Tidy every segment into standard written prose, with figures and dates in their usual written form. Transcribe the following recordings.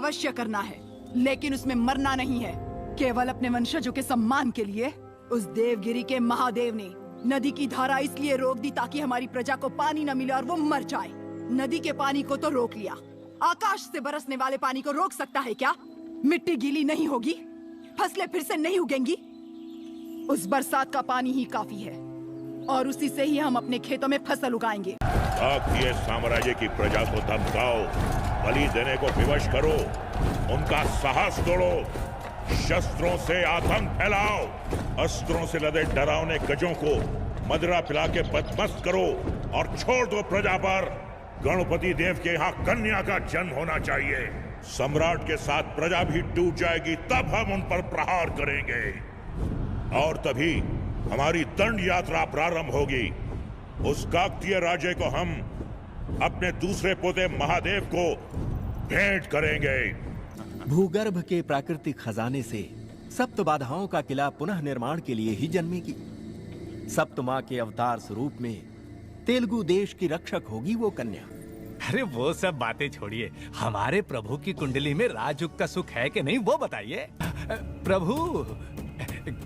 अवश्य करना है, लेकिन उसमें मरना नहीं है। केवल अपने वंशजों के सम्मान के लिए उस देवगिरी के महादेव ने नदी की धारा इसलिए रोक दी ताकि हमारी प्रजा को पानी न मिले और वो मर जाए। नदी के पानी को तो रोक लिया, आकाश से बरसने वाले पानी को रोक सकता है क्या? मिट्टी गीली नहीं होगी, फसलें फिर से नहीं उगेंगी। उस बरसात का पानी ही काफी है और उसी से ही हम अपने खेतों में फसल उगाएंगे। काकतीय साम्राज्य की प्रजा को धमकाओ, बलि देने को विवश करो, उनका साहस तोड़ो, शस्त्रों से आतंक फैलाओ, अस्त्रों से लदे डरावने गजों को मदिरा पिला के बदमस्त करो और छोड़ दो प्रजा पर। गणपति देव के यहाँ कन्या का जन्म होना चाहिए। सम्राट के साथ प्रजा भी टूट जाएगी, तब हम उन पर प्रहार करेंगे और तभी हमारी दंड यात्रा प्रारंभ होगी। उस काकतीय राज्य को हम अपने दूसरे पोते महादेव को भेंट करेंगे। भूगर्भ के प्राकृतिक खजाने से सप्त बाधाओं का किला पुनः निर्माण के लिए ही जन्मेगी। सप्त मां के अवतार स्वरूप में तेलुगु देश की रक्षक होगी वो कन्या। अरे वो सब बातें छोड़िए, हमारे प्रभु की कुंडली में राजयुग का सुख है कि नहीं वो बताइए। प्रभु,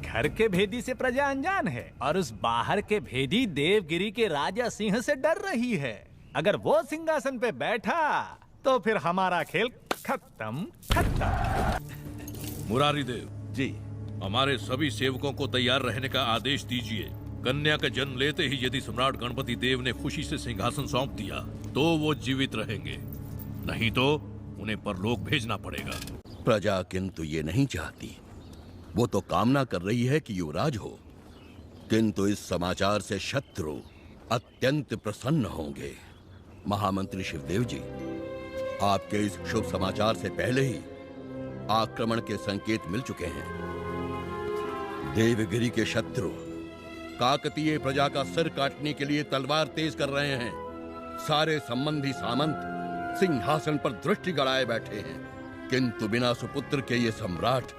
घर के भेदी से प्रजा अनजान है और उस बाहर के भेदी देवगिरी के राजा सिंह से डर रही है। अगर वो सिंहासन पे बैठा तो फिर हमारा खेल खत्म। मुरारी देव जी, हमारे सभी सेवकों को तैयार रहने का आदेश दीजिए। कन्या का जन्म लेते ही यदि सम्राट गणपति देव ने खुशी से सिंहासन सौंप दिया तो वो जीवित रहेंगे, नहीं तो उन्हें परलोक भेजना पड़ेगा। प्रजा किंतु ये नहीं चाहती। वो तो कामना कर रही है कि युवराज हो, किंतु इस समाचार से शत्रु अत्यंत प्रसन्न होंगे। महामंत्री शिवदेव जी, आपके इस शुभ समाचार से पहले ही आक्रमण के संकेत मिल चुके हैं। देवगिरी के शत्रु काकतीय प्रजा का सिर काटने के लिए तलवार तेज कर रहे हैं। सारे संबंधी सामंत सिंहासन पर दृष्टि गड़ाए बैठे हैं, किंतु बिना सुपुत्र के ये सम्राट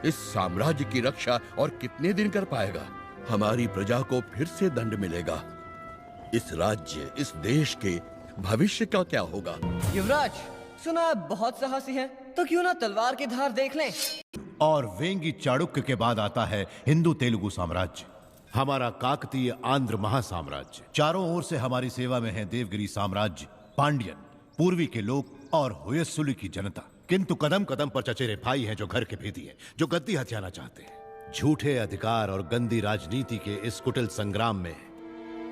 इस साम्राज्य की रक्षा और कितने दिन कर पाएगा? हमारी प्रजा को फिर से दंड मिलेगा। इस राज्य, इस देश के भविष्य का क्या होगा? युवराज, सुना आप बहुत साहसी हैं, तो क्यों ना तलवार की धार देख लें? और वेंगी चाणक्य के बाद आता है हिंदू तेलुगु साम्राज्य, हमारा काकतीय आंध्र महासाम्राज्य। चारों ओर से हमारी सेवा में है देवगिरी साम्राज्य, पांड्यन, पूर्वी के लोग और होयसुली की जनता। किंतु कदम कदम पर चचेरे भाई हैं जो घर के भेदी हैं, जो गद्दी हथियाना चाहते हैं। झूठे अधिकार और गंदी राजनीति के इस कुटिल संग्राम में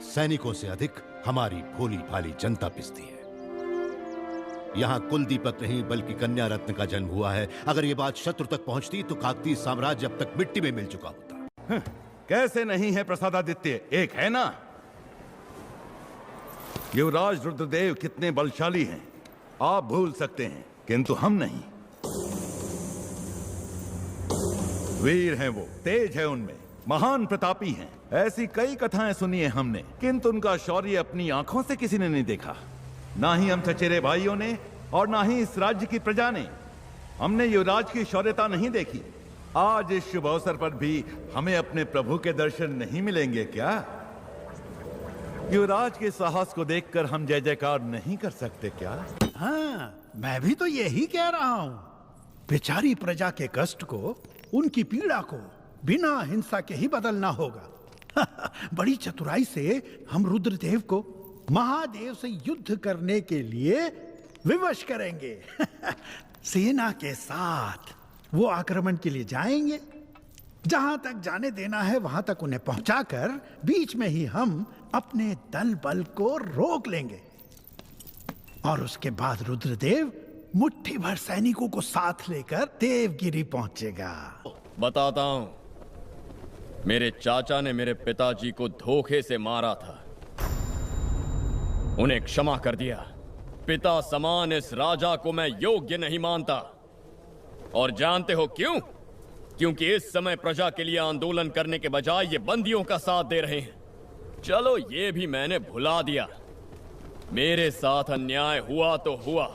सैनिकों से अधिक हमारी भोली भाली जनता पिसती है। यहाँ कुल दीपक नहीं बल्कि कन्या रत्न का जन्म हुआ है। अगर ये बात शत्रु तक पहुंचती तो काकतीय साम्राज्य अब तक मिट्टी में मिल चुका होता। कैसे नहीं है प्रसादादित्य, एक है ना। युवराज रुद्रदेव कितने बलशाली हैं आप भूल सकते हैं, किंतु हम नहीं। वीर हैं वो, तेज है उनमें, महान प्रतापी हैं। ऐसी कई कथाएं सुनी है हमने, किंतु उनका शौर्य अपनी आंखों से किसी ने नहीं देखा। ना ही हम चचेरे भाइयों ने और ना ही इस राज्य की प्रजा ने। हमने युवराज की शौर्यता नहीं देखी। आज इस शुभ अवसर पर भी हमें अपने प्रभु के दर्शन नहीं मिलेंगे क्या? युवराज के साहस को देखकर हम जय जयकार नहीं कर सकते क्या? हाँ, मैं भी तो यही कह रहा हूँ। बेचारी प्रजा के कष्ट को, उनकी पीड़ा को बिना हिंसा के ही बदलना होगा। बड़ी चतुराई से हम रुद्रदेव को महादेव से युद्ध करने के लिए विवश करेंगे। सेना के साथ वो आक्रमण के लिए जाएंगे। जहां तक जाने देना है वहां तक उन्हें पहुंचाकर बीच में ही हम अपने दल बल को रोक लेंगे। और उसके बाद रुद्रदेव मुट्ठी भर सैनिकों को साथ लेकर देवगिरी पहुंचेगा। बताता हूं, मेरे चाचा ने मेरे पिताजी को धोखे से मारा था, उन्हें क्षमा कर दिया। पिता समान इस राजा को मैं योग्य नहीं मानता। और जानते हो क्यों? क्योंकि इस समय प्रजा के लिए आंदोलन करने के बजाय ये बंदियों का साथ दे रहे हैं। चलो ये भी मैंने भुला दिया। मेरे साथ अन्याय हुआ तो हुआ,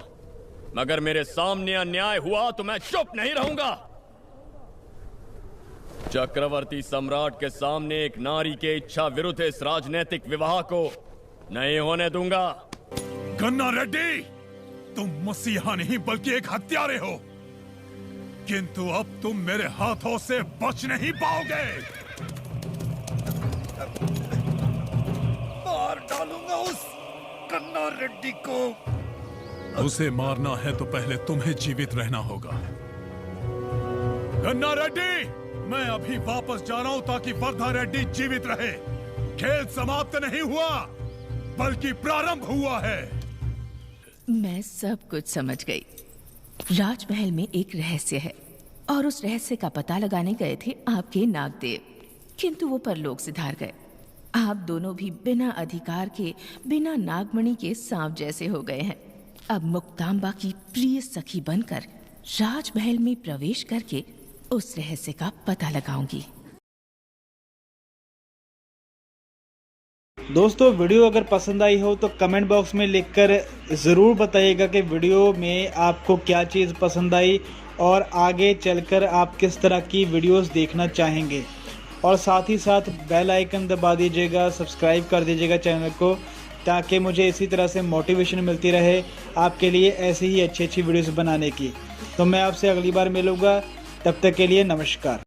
मगर मेरे सामने अन्याय हुआ तो मैं चुप नहीं रहूंगा। चक्रवर्ती सम्राट के सामने एक नारी के इच्छा विरुद्ध इस राजनीतिक विवाह को नहीं होने दूंगा। गन्ना रेड्डी, तुम मसीहा नहीं बल्कि एक हत्यारे हो, किंतु अब तुम मेरे हाथों से बच नहीं पाओगे। मार डालूंगा उस कन्ना रेड्डी को। उसे मारना है तो पहले तुम्हें जीवित रहना होगा। कन्ना रेड्डी, मैं अभी वापस जा रहा हूं ताकि वर्धा रेड्डी जीवित रहे। खेल समाप्त नहीं हुआ बल्कि प्रारंभ हुआ है। मैं सब कुछ समझ गई। राजमहल में एक रहस्य है और उस रहस्य का पता लगाने गए थे आपके नागदेव, किंतु वो परलोक सिधार गए। आप दोनों भी बिना अधिकार के, बिना नागमणि के सांप जैसे हो गए हैं। अब मुक्तांबा की प्रिय सखी बनकर राजमहल में प्रवेश करके उस रहस्य का पता लगाऊंगी। दोस्तों, वीडियो अगर पसंद आई हो तो कमेंट बॉक्स में लिखकर ज़रूर बताइएगा कि वीडियो में आपको क्या चीज़ पसंद आई और आगे चलकर आप किस तरह की वीडियोस देखना चाहेंगे। और साथ ही साथ बेल आइकन दबा दीजिएगा, सब्सक्राइब कर दीजिएगा चैनल को, ताकि मुझे इसी तरह से मोटिवेशन मिलती रहे आपके लिए ऐसी ही अच्छी वीडियोस बनाने की। तो मैं आपसे अगली बार मिलूँगा, तब तक के लिए नमस्कार।